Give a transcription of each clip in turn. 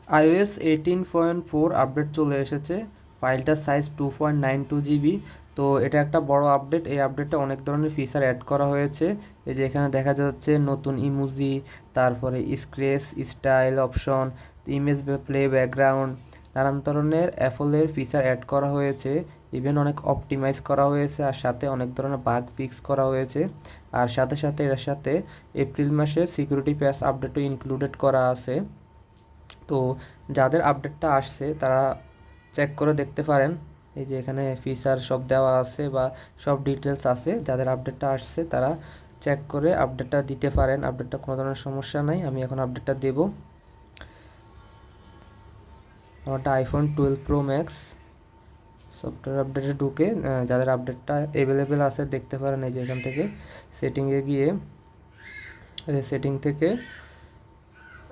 iOS 18.4 update চলে এসেছে। ফাইলটার size 2.92 GB। তো এটা একটা বড় আপডেট। এই আপডেটে অনেক ধরনের ফিচার অ্যাড করা হয়েছে। এই যে এখানে দেখা যাচ্ছে নতুন ইমোজি, তারপরে scratch style option, image play background, নানান ধরনের অ্যাপলের ফিচার অ্যাড করা হয়েছে। ইভেন অনেক অপটিমাইজ করা হয়েছে, আর সাথে অনেক ধরনের বাগ ফিক্স করা হয়েছে। আর সাথে সাথে এর সাথে এপ্রিল মাসের সিকিউরিটি প্যাচ আপডেটও ইনক্লুডেড করা আছে। তো যাদের আপডেটটা আসছে তারা চেক করে দেখতে পারেন। এই যে এখানে ফিচার সব দেওয়া আছে বা সব ডিটেলস আছে। যাদের আপডেটটা আসছে তারা চেক করে আপডেটটা দিতে পারেন। আপডেটটা কোনো ধরনের সমস্যা নাই। আমি এখন আপডেটটা দেব। আমারটা আইফোন 12 Pro Max। সফটওয়্যার আপডেটে ঢুকে যাদের আপডেটটা অ্যাভেলেবেল আছে দেখতে পারেন। এই যে এখান থেকে সেটিংয়ে গিয়ে সেটিং থেকে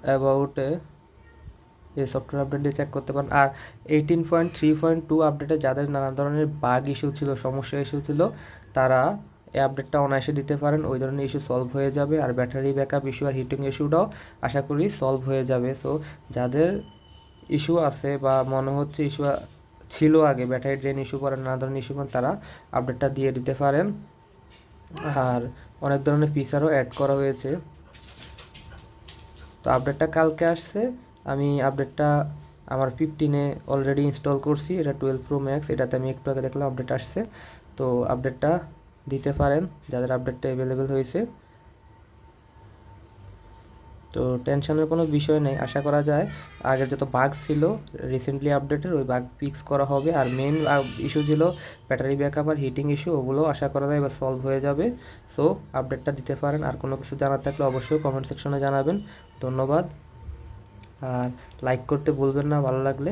অ্যাবাউটে এই সফটওয়্যার আপডেট দিয়ে চেক করতে পারেন। আর 18.3.2 আপডেটে যাদের নানা ধরনের বাগ ইস্যু ছিল, সমস্যা ইস্যু ছিল, তারা এই আপডেটটা অনায়াসে দিতে পারেন। ওই ধরনের ইস্যু সলভ হয়ে যাবে। আর ব্যাটারি ব্যাকআপ ইস্যু আর হিটিং ইস্যুটাও আশা করি সলভ হয়ে যাবে। সো যাদের ইস্যু আছে বা মনে হচ্ছে ইস্যু ছিল আগে, ব্যাটারি ড্রেন ইস্যু করেন, নানা ধরনের ইস্যু করেন, তারা আপডেটটা দিয়ে দিতে পারেন। আর অনেক ধরনের ফিচারও অ্যাড করা হয়েছে। তো আপডেটটা কালকে আসছে। আমি আপডেটটা আমার 15-এ অলরেডি ইনস্টল করছি। এটা 12 Pro Max। এটাতে আমি একটু আগে দেখলাম আপডেট আসছে। তো আপডেটটা দিতে পারেন যাদের আপডেটটা অ্যাভেলেবেল হয়েছে। তো টেনশনের কোনো বিষয় নেই। আশা করা যায় আগের যত বাগ ছিল রিসেন্টলি আপডেটের, ওই বাগ ফিক্স করা হবে। আর মেন ইস্যু ছিল ব্যাটারি ব্যাকআপ আর হিটিং ইস্যু, ওগুলো আশা করা যায় এবার সলভ হয়ে যাবে। সো আপডেটটা দিতে পারেন। আর কোনো কিছু জানার থাকলে অবশ্যই কমেন্ট সেকশনে জানাবেন। ধন্যবাদ। আর লাইক করতে ভুলবেন না ভালো লাগলে।